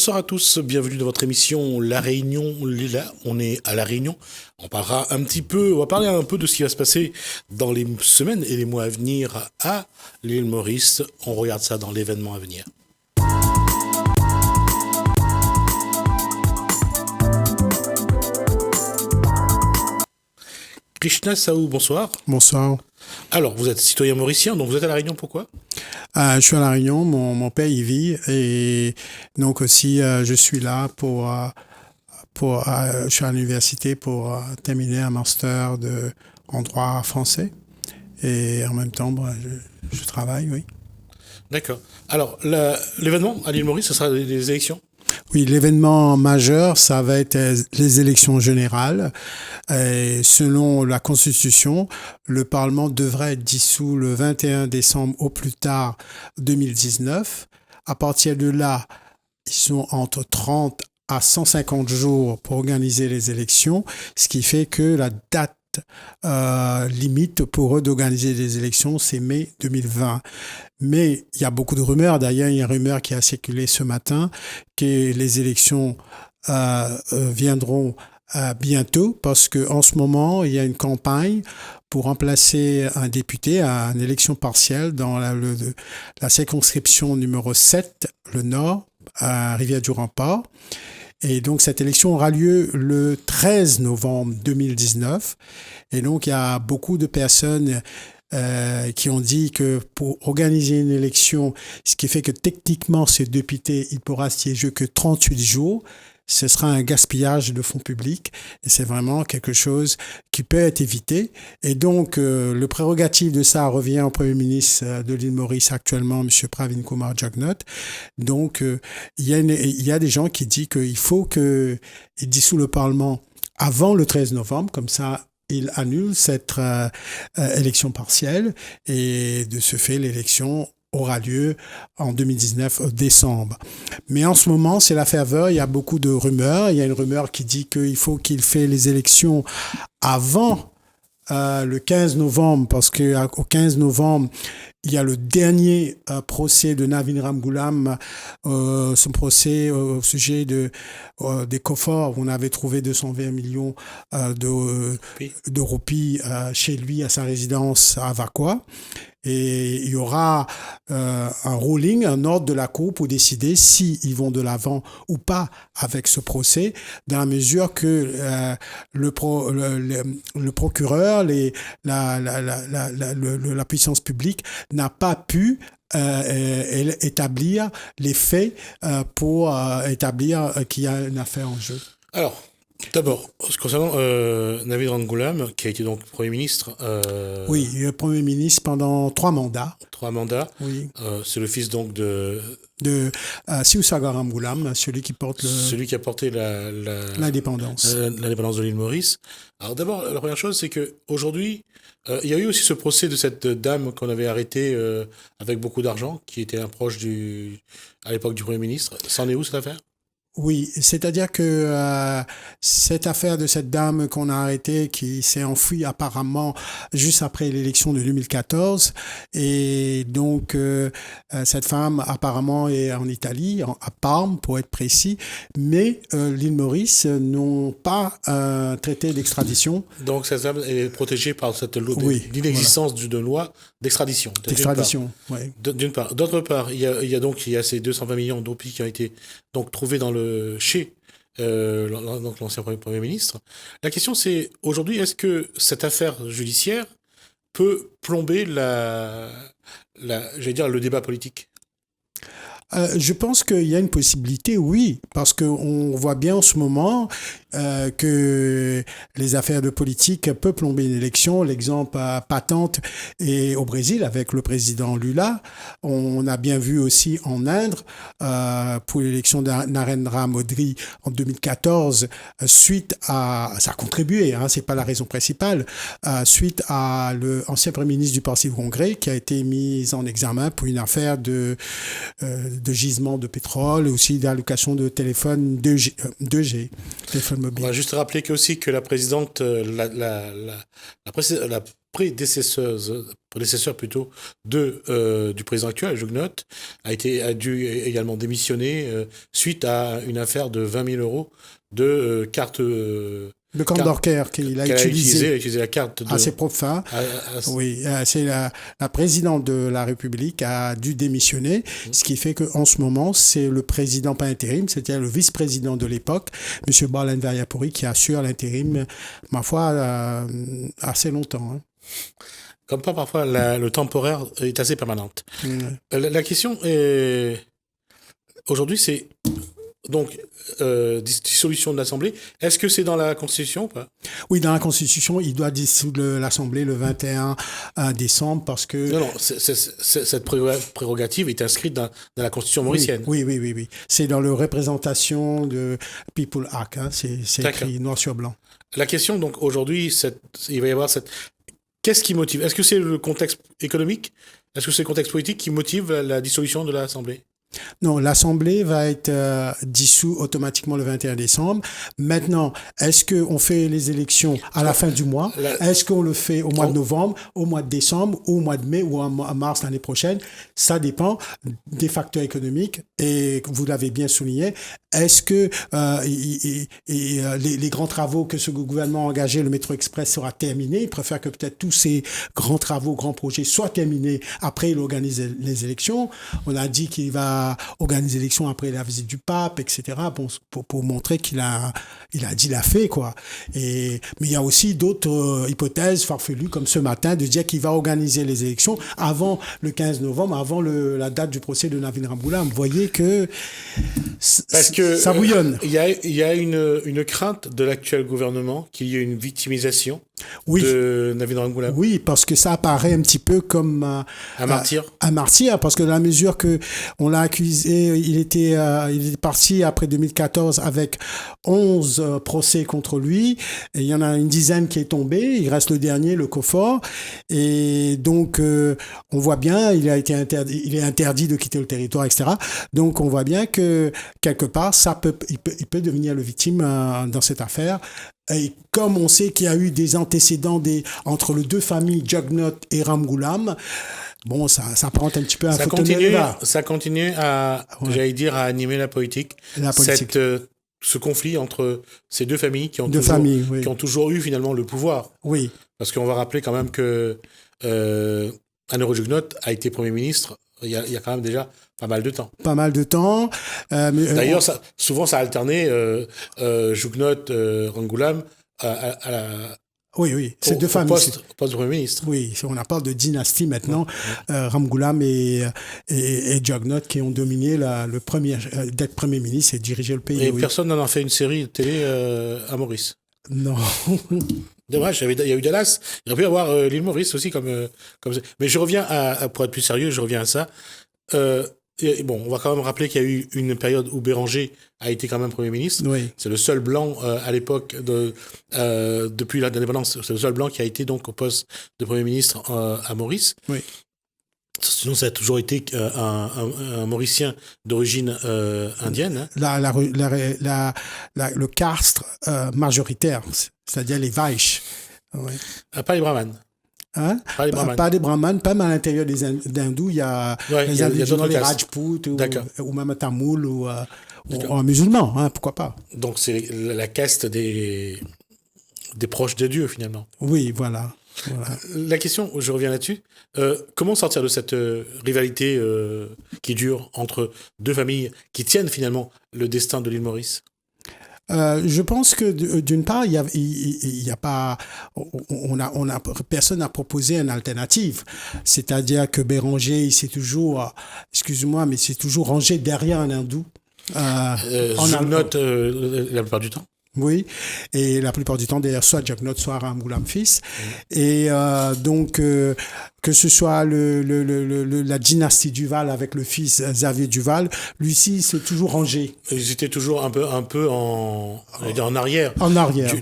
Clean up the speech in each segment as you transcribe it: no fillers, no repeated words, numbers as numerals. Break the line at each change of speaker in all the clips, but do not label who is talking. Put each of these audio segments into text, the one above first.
Bonsoir à tous, bienvenue dans votre émission La Réunion. Là, on est à La Réunion. On va parler un peu de ce qui va se passer dans les semaines et les mois à venir à l'île Maurice. On regarde ça dans l'événement à venir. Krishna Saou, bonsoir.
Bonsoir.
Alors, vous êtes citoyen mauricien, donc vous êtes à La Réunion, pourquoi ?
Je suis à La Réunion, mon père y vit et donc aussi je suis là je suis à l'université pour terminer un master en droit français et en même temps je travaille, oui.
D'accord. Alors, l'événement à l'île Maurice, ce sera les élections ?
Oui, l'événement majeur, ça va être les élections générales. Et selon la Constitution, le Parlement devrait être dissous le 21 décembre au plus tard 2019. À partir de là, ils sont entre 30 à 150 jours pour organiser les élections, ce qui fait que la date limite pour eux d'organiser des élections, c'est mai 2020. Mais il y a beaucoup de rumeurs. D'ailleurs, il y a une rumeur qui a circulé ce matin que les élections viendront bientôt parce qu'en ce moment, il y a une campagne pour remplacer un député à une élection partielle dans la circonscription numéro 7, le Nord, à Rivière-du-Rempart. Et donc, cette élection aura lieu le 13 novembre 2019. Et donc, il y a beaucoup de personnes qui ont dit que pour organiser une élection, ce qui fait que techniquement, ce député, il pourra siéger que 38 jours, ce sera un gaspillage de fonds publics et c'est vraiment quelque chose qui peut être évité. Et donc, le prérogative de ça revient au Premier ministre de l'île Maurice actuellement, M. Pravin Kumar Jagnnath. Donc, il y a des gens qui disent qu'il faut qu'il dissout le Parlement avant le 13 novembre, comme ça, il annule cette élection partielle et de ce fait, l'élection aura lieu en 2019, décembre. Mais en ce moment, c'est la ferveur, il y a beaucoup de rumeurs. Il y a une rumeur qui dit qu'il faut qu'il fait les élections avant le 15 novembre, parce qu'au 15 novembre, il y a le dernier procès de Navin Ramgoolam, son procès au sujet des coffres où on avait trouvé 220 millions de roupies chez lui, à sa résidence à Vakwa. Et il y aura un ruling, un ordre de la Cour pour décider s'ils vont de l'avant ou pas avec ce procès, dans la mesure que le procureur, la puissance publique n'a pas pu établir les faits pour établir qu'il y a une affaire en jeu.
Alors, d'abord, concernant Navin Ramgoolam, qui a été donc Premier ministre...
Oui, Premier ministre pendant 3 mandats.
3 mandats.
Oui.
C'est le fils donc de
Siusaga Ramgoolam, celui qui a porté l'indépendance.
L'indépendance de l'île Maurice. Alors d'abord, la première chose, c'est qu'aujourd'hui, il y a eu aussi ce procès de cette dame qu'on avait arrêtée avec beaucoup d'argent, qui était un proche à l'époque du Premier ministre. C'en est où cette affaire ?
Oui, c'est-à-dire que cette affaire de cette dame qu'on a arrêtée, qui s'est enfuie apparemment juste après l'élection de 2014, et donc cette femme apparemment est en Italie, à Parme pour être précis, mais l'île Maurice n'ont pas un traité d'extradition.
Donc cette femme est protégée par cette loi, l'inexistence d'une loi d'extradition.
Oui.
D'une part. D'autre part, il y a ces 220 millions de roupies qui ont été donc trouvés chez l'ancien Premier ministre. La question, c'est aujourd'hui, est-ce que cette affaire judiciaire peut plomber le débat politique ?
Je pense qu'il y a une possibilité, oui, parce qu'on voit bien en ce moment que les affaires de politique peuvent plomber une élection. L'exemple patente est au Brésil avec le président Lula. On a bien vu aussi en Inde pour l'élection de Narendra Modi en 2014, suite à... Ça a contribué, c'est pas la raison principale, suite à l'ancien Premier ministre du Parti congrès qui a été mis en examen pour une affaire de gisement de pétrole et aussi d'allocation de téléphone 2G, téléphone mobile.
On va juste rappeler que la présidente, la prédécesseur plutôt du président actuel, Jugnot, a dû également démissionner suite à une affaire de 20 000 euros de cartes.
Le camp d'Orker qu'il a utilisé
la carte
à ses propres fins. Oui, c'est la présidente de la République a dû démissionner, ce qui fait qu'en ce moment, c'est le président, pas intérim, c'était le vice-président de l'époque, M. Barlan Variapouri, qui assure l'intérim, ma foi, assez longtemps. Hein.
Comme pas, parfois, le temporaire est assez permanente. La question est... Aujourd'hui, c'est... Donc, dissolution de l'Assemblée, est-ce que c'est dans la Constitution ou pas ?
Oui, dans la Constitution, il doit dissoudre l'Assemblée le 21 décembre parce que...
Non, cette prérogative est inscrite dans la Constitution mauricienne.
Oui. C'est dans le représentation de People Act, hein, c'est écrit noir sur blanc.
La question, donc, aujourd'hui, il va y avoir cette... Qu'est-ce qui motive ? Est-ce que c'est le contexte économique ? Est-ce que c'est le contexte politique qui motive la dissolution de l'Assemblée ?
Non, l'Assemblée va être dissoute automatiquement le 21 décembre. Maintenant, est-ce qu'on fait les élections à la fin du mois ? Est-ce qu'on le fait au mois de novembre, au mois de décembre, ou au mois de mai, ou en mars l'année prochaine ? Ça dépend des facteurs économiques. Et vous l'avez bien souligné, est-ce que les grands travaux que ce gouvernement a engagés, le métro express, sera terminé ? Il préfère que peut-être tous ces grands travaux, grands projets soient terminés. Après, il organise les élections. On a dit qu'il va organiser l'élection après la visite du pape, etc. Bon, pour montrer qu'il a dit, il a fait, quoi. Mais il y a aussi d'autres hypothèses farfelues, comme ce matin, de dire qu'il va organiser les élections avant le 15 novembre, avant la date du procès de Navin Ramgoolam. Vous voyez que ça bouillonne.
Il y a une crainte de l'actuel gouvernement qu'il y ait une victimisation de Navin Ramgoolam.
Oui, parce que ça apparaît un petit peu comme
un martyr.
Un martyr, parce que dans la mesure que on l'a accusé, il est parti après 2014 avec 11 procès contre lui. Et il y en a une dizaine qui est tombée. Il reste le dernier, le Coffort. Et donc, on voit bien, il est interdit de quitter le territoire, etc. Donc, on voit bien que quelque part, il peut devenir le victime dans cette affaire. Et comme on sait qu'il y a eu des antécédents entre les deux familles, Jugnot et Ramgoolam, bon, ça apparente un petit peu à un fauteuil.
Ça continue à, j'allais dire, à animer la politique. Ce conflit entre ces deux familles qui ont toujours eu finalement le pouvoir.
Oui.
Parce qu'on va rappeler quand même que Anoro Jugnot a été Premier ministre il y a quand même déjà pas mal de temps. D'ailleurs, souvent ça a alterné Jugnot, Ramgoolam à la...
Oui, c'est deux familles.
Au poste de Premier ministre.
Oui, on parle de dynastie maintenant. Ramgoolam et Jugnot qui ont dominé d'être Premier ministre et diriger le pays.
Et personne n'en a fait une série de télé à Maurice.
Non.
Dommage, il y a eu Dallas. Il aurait pu y avoir l'île Maurice aussi comme. Mais je reviens pour être plus sérieux, je reviens à ça. On va quand même rappeler qu'il y a eu une période où Béranger a été quand même Premier ministre.
Oui.
C'est le seul blanc à l'époque depuis l'indépendance, c'est le seul blanc qui a été donc au poste de Premier ministre à Maurice.
Oui.
Sinon, ça a toujours été un Mauricien d'origine indienne.
Le castre majoritaire, c'est-à-dire les Vaïches.
Ouais. Pas les Brahmanes.
Hein? Pas des Brahmanes, pas à l'intérieur des hindous, il y a les indigènes, les Rajputs ou même Tamouls ou musulmans, hein, pourquoi pas.
Donc c'est la caste des proches de Dieu finalement.
Oui, voilà.
La question, je reviens là-dessus, comment sortir de cette rivalité qui dure entre deux familles qui tiennent finalement le destin de l'île Maurice ?
Je pense que d'une part, il y a pas, personne n'a proposé une alternative. C'est-à-dire que Béranger, il s'est toujours, excuse-moi, mais c'est toujours rangé derrière un hindou.
Jugnot, la plupart du temps.
Oui, et la plupart du temps, d'ailleurs, soit Jugnot, soit Ramgoolam fils. Et donc, que ce soit la dynastie Duval avec le fils Xavier Duval, lui-ci, c'est toujours rangé.
Ils étaient toujours un peu en arrière.
En arrière.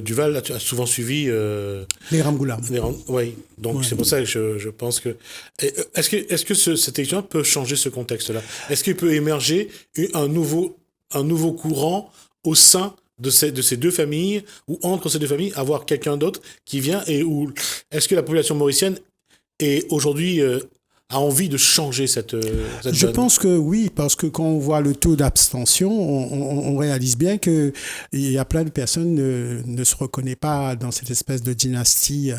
Duval a souvent suivi...
les Ramgoolam.
Oui, donc c'est pour ça que je pense que... Est-ce que cette élection peut changer ce contexte-là ? Est-ce qu'il peut émerger un nouveau courant au sein de ces deux familles, ou entre ces deux familles, avoir quelqu'un d'autre qui vient, et où est-ce que la population mauricienne est aujourd'hui a envie de changer cette
Je
donne?
pense que oui, parce que quand on voit le taux d'abstention, on réalise bien qu'il y a plein de personnes ne se reconnaissent pas dans cette espèce de dynastie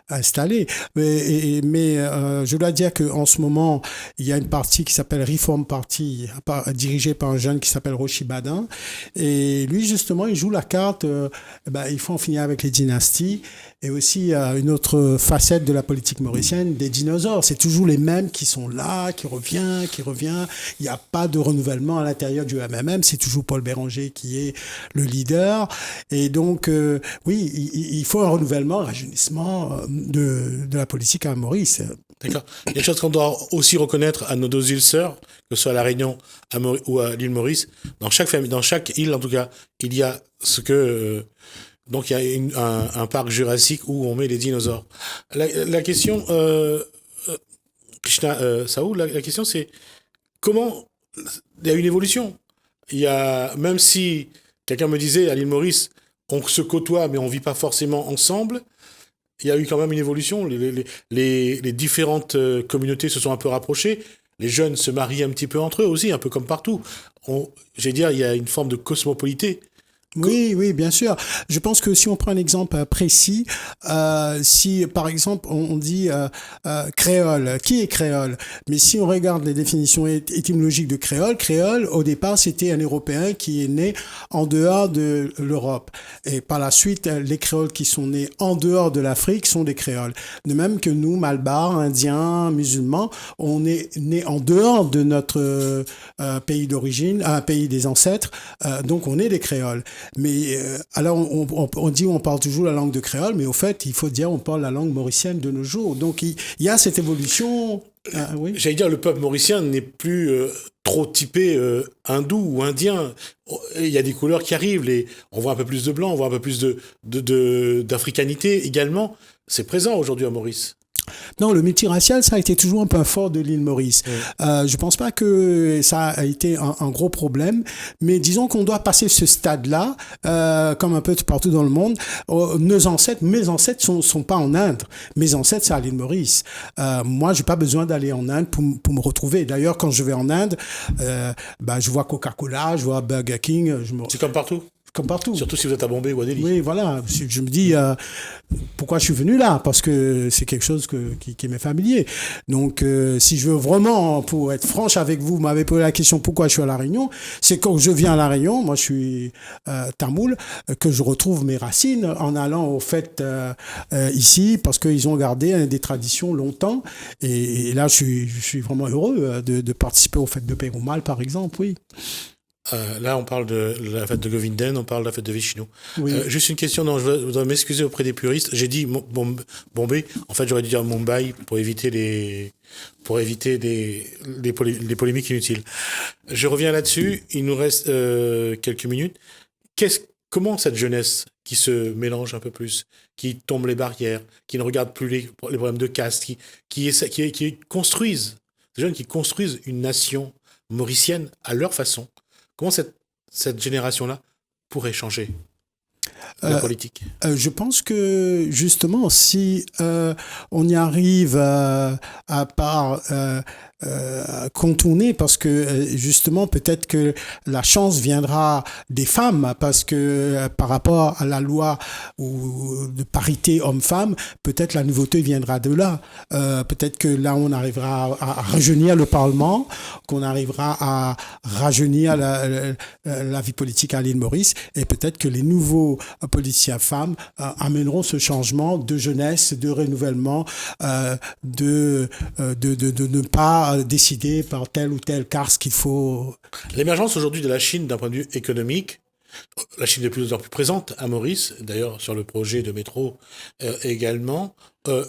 installée. Mais je dois dire qu'en ce moment, il y a une partie qui s'appelle Reform Party, dirigée par un jeune qui s'appelle Rochi Badin. Et lui, justement, il joue la carte, il faut en finir avec les dynasties. Et aussi, une autre facette de la politique mauricienne, des dinosaures. C'est toujours les mêmes qui sont là, qui revient. Il n'y a pas de renouvellement à l'intérieur du MMM. C'est toujours Paul Béranger qui est le leader. Et donc, oui, il faut un renouvellement, un rajeunissement de la politique à Maurice.
D'accord. Il y a une chose qu'on doit aussi reconnaître à nos deux îles sœurs, que ce soit à La Réunion ou à l'île Maurice. Dans chaque famille, dans chaque île, en tout cas, il y a ce que... donc, il y a un parc jurassique où on met les dinosaures. La question, Krishna Saou, la question c'est comment il y a une évolution. Il y a, même si quelqu'un me disait à l'île Maurice, on se côtoie mais on vit pas forcément ensemble, il y a eu quand même une évolution. Les différentes communautés se sont un peu rapprochées. Les jeunes se marient un petit peu entre eux aussi, un peu comme partout. J'ai dire, il y a une forme de cosmopolité.
Oui, bien sûr. Je pense que si on prend un exemple précis, si par exemple on dit créole, qui est créole? Mais si on regarde les définitions étymologiques de créole, au départ c'était un Européen qui est né en dehors de l'Europe. Et par la suite, les créoles qui sont nés en dehors de l'Afrique sont des créoles. De même que nous, malbars, indiens, musulmans, on est nés en dehors de notre pays d'origine, pays des ancêtres, donc on est des créoles. Mais alors on parle toujours la langue de créole, mais au fait, il faut dire on parle la langue mauricienne de nos jours. Donc il y a cette évolution. Oui.
J'allais dire, le peuple mauricien n'est plus trop typé hindou ou indien. Il y a des couleurs qui arrivent. On voit un peu plus de blanc, on voit un peu plus d'africanité également. C'est présent aujourd'hui à Maurice.
Non, le multiracial, ça a été toujours un point fort de l'île Maurice. Je pense pas que ça a été un gros problème, mais disons qu'on doit passer ce stade-là, comme un peu partout dans le monde. Mes ancêtres sont pas en Inde. Mes ancêtres, c'est à l'île Maurice. Moi, j'ai pas besoin d'aller en Inde pour me retrouver. D'ailleurs, quand je vais en Inde, je vois Coca-Cola, je vois Burger King.
C'est comme partout.
Comme partout.
Surtout si vous êtes à Bombay ou à Delhi.
Oui, voilà. Je me dis, pourquoi je suis venu là? Parce que c'est quelque chose qui m'est familier. Donc, si je veux vraiment, pour être franche avec vous, m'avez posé la question pourquoi je suis à La Réunion, c'est quand je viens à La Réunion, moi je suis tamoul, que je retrouve mes racines en allant aux fêtes ici, parce qu'ils ont gardé des traditions longtemps. Et là, je suis vraiment heureux de participer aux fêtes de Perumal, par exemple, oui.
Là, on parle de la fête de Govinden, on parle de la fête de Vishnu.
Oui.
Juste une question, je voudrais m'excuser auprès des puristes. J'ai dit Bombay, en fait j'aurais dû dire Mumbai pour éviter les polémiques inutiles. Je reviens là-dessus, il nous reste quelques minutes. Comment cette jeunesse qui se mélange un peu plus, qui tombe les barrières, qui ne regarde plus les problèmes de caste, qui construisent, des jeunes qui construisent une nation mauricienne à leur façon, comment cette génération-là pourrait changer la politique?
Je pense que justement, si on y arrive à part contourner, parce que justement, peut-être que la chance viendra des femmes, parce que par rapport à la loi de parité homme-femme, peut-être la nouveauté viendra de là. Peut-être que là, on arrivera à rajeunir le Parlement, qu'on arrivera à rajeunir la vie politique à l'île Maurice, et peut-être que les nouveaux politiciens femmes amèneront ce changement de jeunesse, de renouvellement, de ne pas décider par tel ou tel caste qu'il faut.
L'émergence aujourd'hui de la Chine d'un point de vue économique, la Chine est de plus en plus présente à Maurice, d'ailleurs sur le projet de métro également.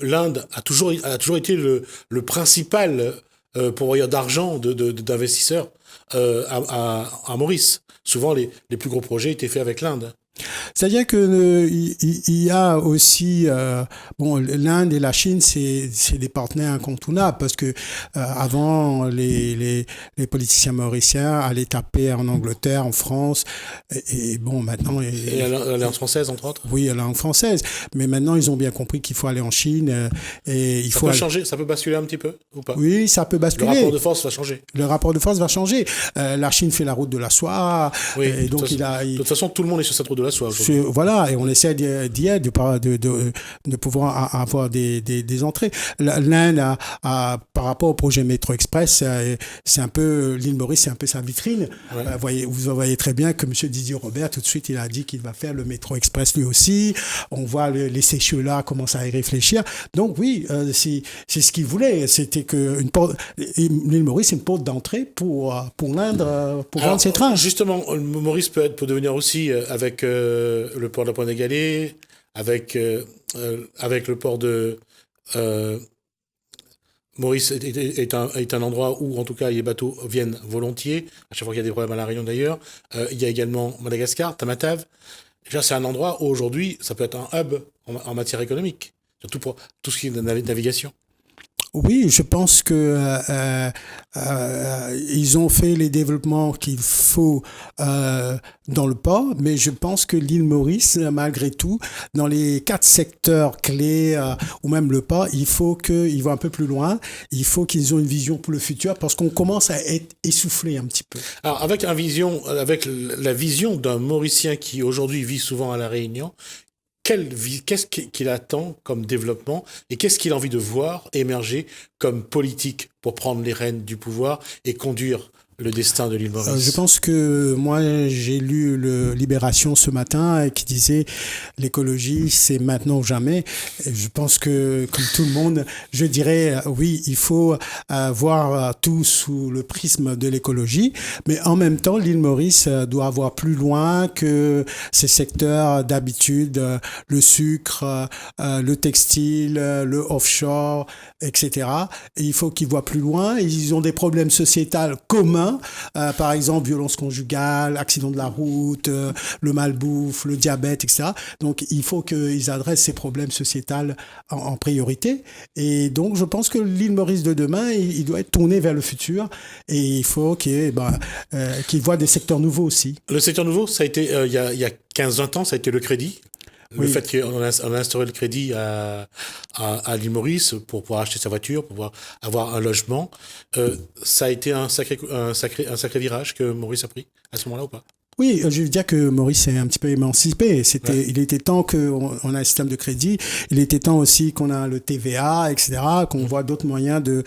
L'Inde a toujours été le principal pourvoyeur d'argent d'investisseurs à Maurice. Souvent, les plus gros projets étaient faits avec l'Inde.
C'est-à-dire que il y a aussi bon, l'Inde et la Chine, c'est des partenaires incontournables parce que avant les politiciens mauriciens allaient taper en Angleterre, en France et bon maintenant
Et l'Alliance française, entre autres.
oui, la langue française, mais maintenant ils ont bien compris qu'il faut aller en Chine et il
Ça
faut
peut changer, ça peut basculer un petit peu ou pas?
oui, ça peut
Le
basculer.
rapport de force va changer.
Le rapport de force va changer. La Chine fait la route de la soie
Oui,
et donc
de toute façon, tout le monde est sur cette route de la soie aujourd'hui.
voilà, et on essaie d'y être, de pouvoir avoir des entrées. L'Inde, par rapport au projet Métro Express, c'est un peu, l'île Maurice, c'est un peu sa vitrine.
Ouais.
Vous voyez très bien que M. Didier Robert, tout de suite, il a dit qu'il va faire le Métro Express lui aussi. On voit les Seychelles commencent à y réfléchir. Donc oui, c'est ce qu'il voulait. C'était que l'île Maurice, c'est une porte d'entrée pour l'Inde, pour vendre ses trains.
Justement, Maurice peut devenir aussi avec le port de la Pointe-des-Galets, avec le port de Maurice est un endroit où, en tout cas, les bateaux viennent volontiers. À chaque fois qu'il y a des problèmes à La Réunion, d'ailleurs. Il y a également Madagascar, Tamatave. Déjà, c'est un endroit où, aujourd'hui, ça peut être un hub en matière économique, surtout pour tout ce qui est de navigation.
Oui, je pense que ils ont fait les développements qu'il faut dans le port, mais je pense que l'île Maurice, malgré tout, dans les 4 secteurs clés ou même le port, il faut qu'ils vont un peu plus loin. Il faut qu'ils aient une vision pour le futur parce qu'on commence à être essoufflé un petit peu.
Alors, avec la vision d'un Mauricien qui aujourd'hui vit souvent à La Réunion, qu'est-ce qu'il attend comme développement et qu'est-ce qu'il a envie de voir émerger comme politique pour prendre les rênes du pouvoir et conduire le destin de l'île Maurice?
Je pense que moi, j'ai lu le Libération ce matin qui disait l'écologie, c'est maintenant ou jamais. Et je pense que, comme tout le monde, je dirais oui, il faut voir tout sous le prisme de l'écologie, mais en même temps, l'île Maurice doit avoir plus loin que ces secteurs d'habitude, le sucre, le textile, le offshore, etc. Et il faut qu'ils voient plus loin. Ils ont des problèmes sociétals communs. Par exemple, violence conjugale, accident de la route, le malbouffe, le diabète, etc. Donc, il faut qu'ils adressent ces problèmes sociétals en priorité. Et donc, je pense que l'île Maurice de demain, il doit être tourné vers le futur. Et il faut qu'il voit des secteurs nouveaux aussi.
Le secteur nouveau, ça a été, il y a 15-20 ans, ça a été le crédit. Le fait qu'on a instauré le crédit à l'île Maurice pour pouvoir acheter sa voiture, pour pouvoir avoir un logement, ça a été un sacré virage que Maurice a pris à ce moment-là ou pas?
Oui, je veux dire que Maurice est un petit peu émancipé. Il était temps qu'on a un système de crédit. Il était temps aussi qu'on a le TVA, etc., qu'on voit d'autres moyens de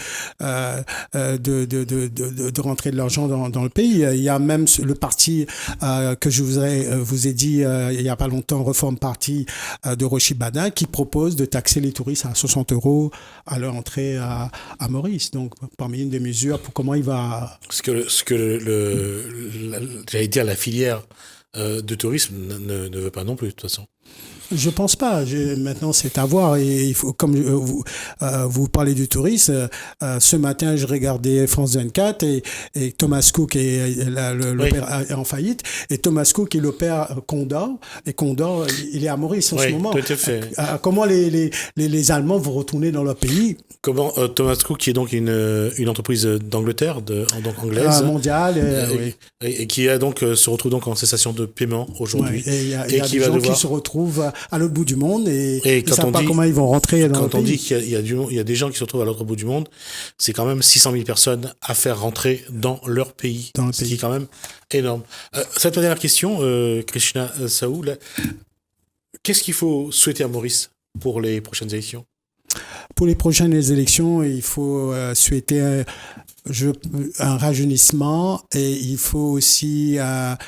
rentrer de l'argent dans le pays. Il y a même le parti que je vous ai dit il y a pas longtemps, Reform Party de Rochi Badin, qui propose de taxer les touristes à 60 € à leur entrée à Maurice. Donc, parmi une des mesures pour comment il va...
J'allais dire la filière de tourisme ne veut pas non plus, de toute façon.
Je pense pas. Maintenant, c'est à voir. Et il faut, comme vous parlez du tourisme, ce matin, je regardais France 24 et Thomas Cook est en faillite. Et Thomas Cook, il opère Condor. Et Condor, il est à Maurice en ce moment.
Tout à fait.
Comment les Allemands vont retourner dans leur pays?
Comment Thomas Cook, qui est donc une entreprise d'Angleterre, donc anglaise,
mondiale, oui.
et qui donc se retrouve donc en cessation de paiement aujourd'hui,
et il y a des gens qui se retrouvent à l'autre bout du monde et ils ne savent pas comment ils vont rentrer dans le pays.
Quand on dit qu'il y a des gens qui se retrouvent à l'autre bout du monde, c'est quand même 600 000 personnes à faire rentrer dans leur pays, ce qui est quand même énorme. Cette dernière question, Krishna Saou, qu'est-ce qu'il faut souhaiter à Maurice pour les prochaines élections?
Pour les prochaines élections, il faut souhaiter un rajeunissement et il faut aussi un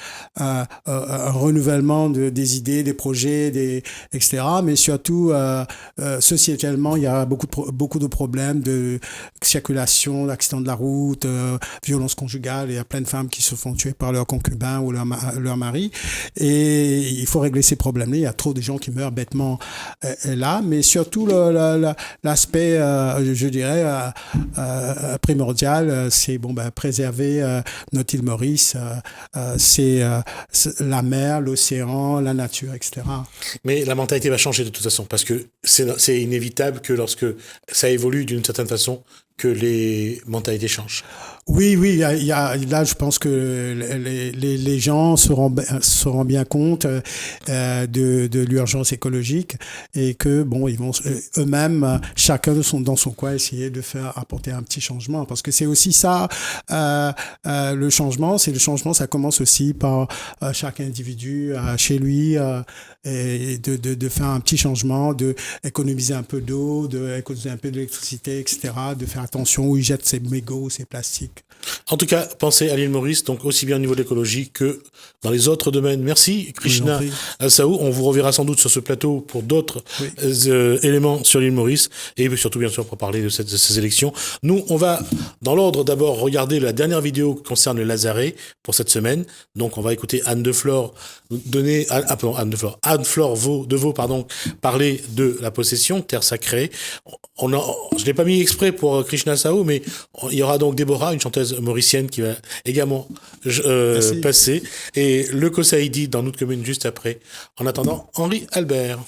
renouvellement des idées, des projets, etc. Mais surtout, sociétalement, il y a beaucoup de problèmes de circulation, d'accidents de la route, violence conjugale. Il y a plein de femmes qui se font tuer par leur concubin ou leur mari. Et il faut régler ces problèmes-là. Il y a trop de gens qui meurent bêtement là. Mais surtout, l'aspect, je dirais, primordial, c'est préserver notre île Maurice, c'est la mer, l'océan, la nature, etc.
Mais la mentalité va changer de toute façon, parce que c'est inévitable que lorsque ça évolue d'une certaine façon, que les mentalités changent.
Oui, là, je pense que les gens se rendent bien compte de l'urgence écologique et que ils vont eux-mêmes, chacun dans son coin, essayer de apporter un petit changement. Parce que c'est aussi ça, le changement, ça commence aussi par chaque individu chez lui et de faire un petit changement, de économiser un peu d'eau, d'économiser un peu d'électricité, etc., de faire attention où il jette ses mégots, ses plastiques.
En tout cas, pensez à l'île Maurice, donc aussi bien au niveau de l'écologie que dans les autres domaines. Merci, Krishna Saou. On vous reverra sans doute sur ce plateau pour d'autres éléments sur l'île Maurice et surtout, bien sûr, pour parler de ces élections. Nous, on va, dans l'ordre, d'abord regarder la dernière vidéo qui concerne le Lazaret pour cette semaine. Donc, on va écouter Anne-Flore Devaux, parler de la possession, terre sacrée. Je ne l'ai pas mis exprès pour Krishna Saou, mais il y aura donc Déborah, une chanteuse mauricienne qui va également passer, et le Kosaïdi dans notre commune juste après. En attendant, Henri Albert.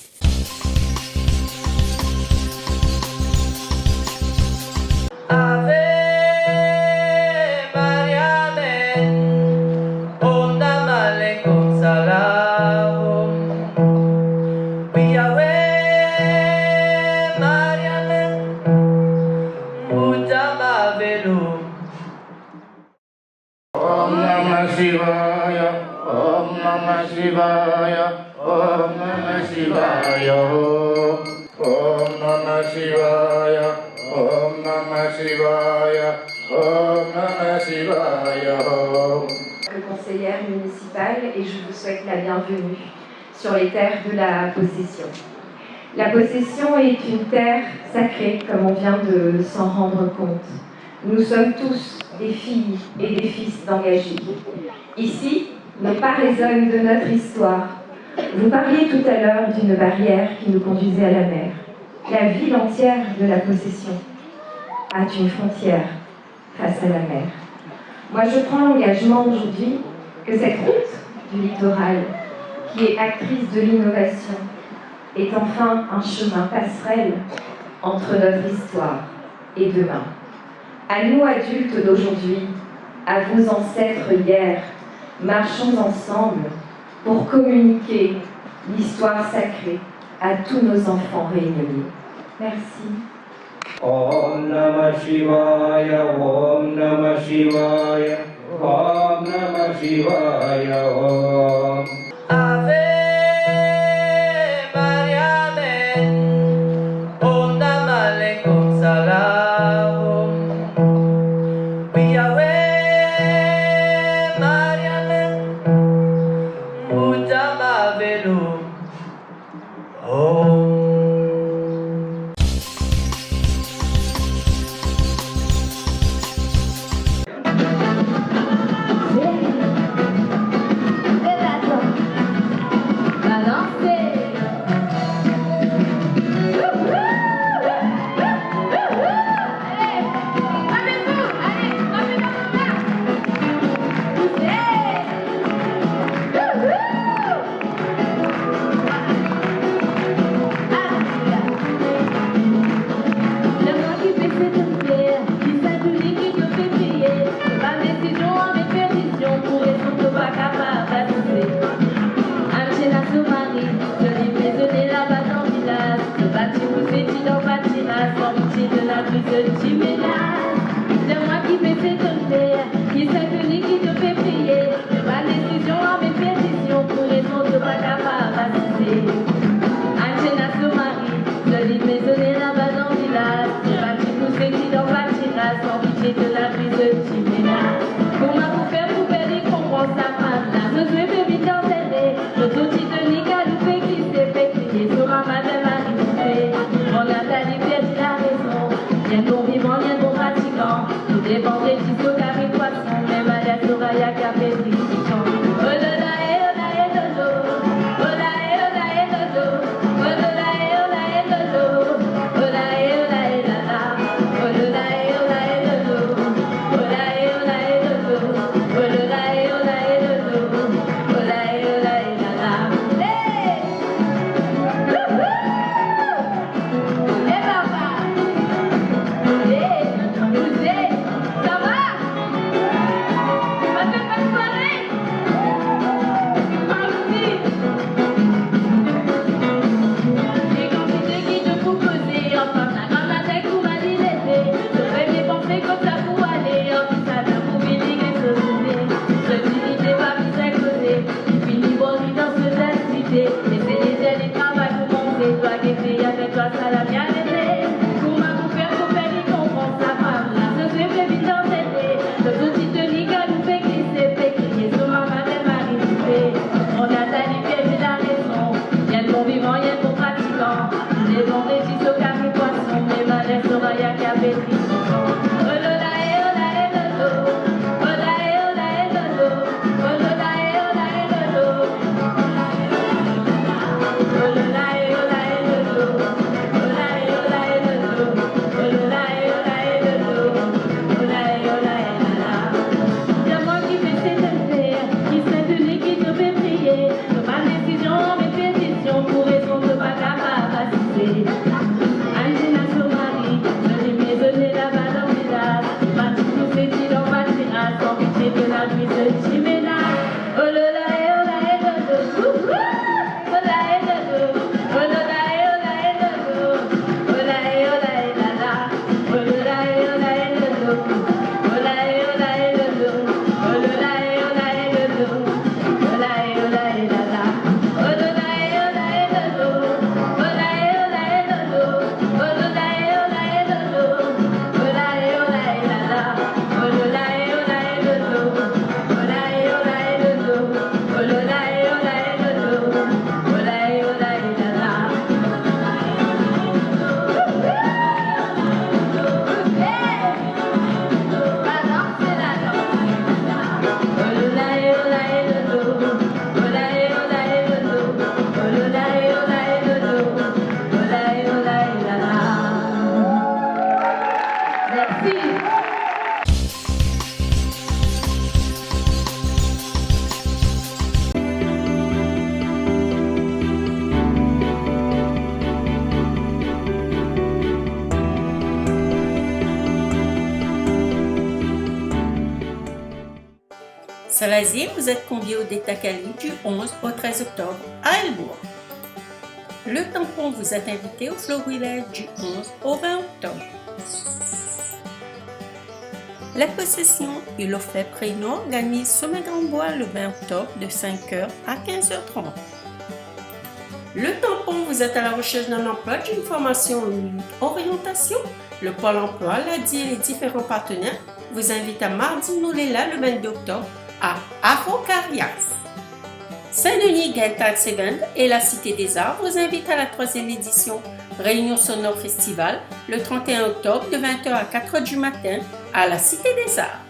Conseillère municipale et je vous souhaite la bienvenue sur les terres de la possession. La possession est une terre sacrée, comme on vient de s'en rendre compte. Nous sommes tous des filles et des fils d'engagés. Ici, nos pas résonnent de notre histoire. Vous parliez tout à l'heure d'une barrière qui nous conduisait à la mer. La ville entière de la possession a une frontière face à la mer. Moi, je prends l'engagement aujourd'hui que cette route du littoral, qui est actrice de l'innovation, est enfin un chemin passerelle entre notre histoire et demain. À nous, adultes d'aujourd'hui, à vos ancêtres hier, marchons ensemble pour communiquer l'histoire sacrée à tous nos enfants réunis. Merci.
Om Namah Shivaya, Om Namah Shivaya, Om Namah Shivaya, Om. Ave Maria, Om Namah Lekon Salam. Yahweh Maria, Mujama Velu. Om.
C'est moi qui fais cette terre, qui sait qui te fait prier. Ma décision à mes pétitions pour raison de pas capable d'assister. Angela Somari, je lis maisonner là-bas dans le village. C'est pas qui pousse qui dans Patira, sans pitié de la pluie de Chimena. Comment vous faire des comprendre sa femme là? Je suis fait vite enterrer, je suis tout de Nika loupé qui s'est fait crier sur ma madame arrivée. On a ta liberté, la raison. Rien bon vivant, rien bon pratiquant. Tout dépend des petits sauts carrés poissons. Même à la Soraya qui a fait des piquants. Oh là là, oh là, oh dodo. Oh là, oh là, oh dodo. Oh là, oh là, oh dodo. Oh là, oh là, oh là là. Oh là, oh là, oh dodo. Oh Merci.
Salazie, vous êtes conviés au Détakali du 11 au 13 octobre à Elbourg. Le tampon, vous êtes invité au Flow Village du 11 au 20 octobre. La possession et l'offre prénom organisent Sommet Grand Bois le 20 octobre de 5h à 15h30. Le tampon, vous êtes à la recherche d'un emploi, d'une formation ou une orientation. Le Pôle emploi, l'ADI et les différents partenaires vous invitent à Mardi Noulela le 22 octobre à Araucarias. Saint-Denis Gental Second et la Cité des Arts vous invitent à la 3e édition Réunion Sonore Festival le 31 octobre de 20h à 4h du matin à la Cité des Arts.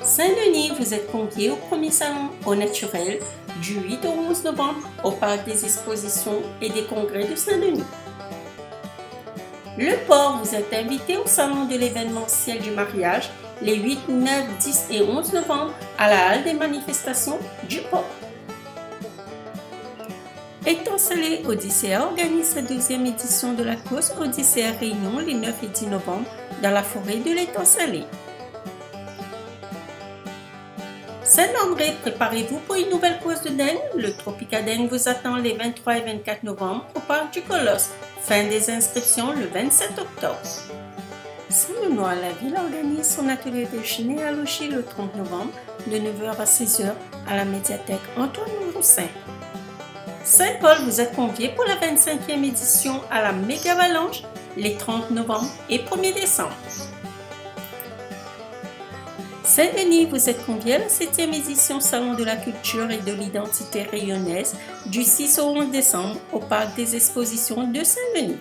Saint-Denis, vous êtes conviés au premier salon au naturel du 8 au 11 novembre au Parc des Expositions et des Congrès de Saint-Denis. Le Port, vous êtes invité au salon de l'événementiel du mariage les 8, 9, 10 et 11 novembre à la halle des manifestations du Port. Étincelé Odyssea organise sa 2e édition de la course Odyssea Réunion les 9 et 10 novembre dans la forêt de l'Étincelé. Saint-André, préparez-vous pour une nouvelle course de dingue. Le Tropica Dingue vous attend les 23 et 24 novembre au Parc du Colosse. Fin des inscriptions le 27 octobre. Saint-Benoît, la ville organise son atelier de chiné à Lochi le 30 novembre de 9h à 16h à la médiathèque Antoine Roussin. Saint-Paul, vous êtes conviés pour la 25e édition à la Méga Avalanche les 30 novembre et 1er décembre. Saint-Denis, vous êtes conviés à la 7e édition Salon de la culture et de l'identité rayonnaise du 6 au 11 décembre au Parc des Expositions de Saint-Denis.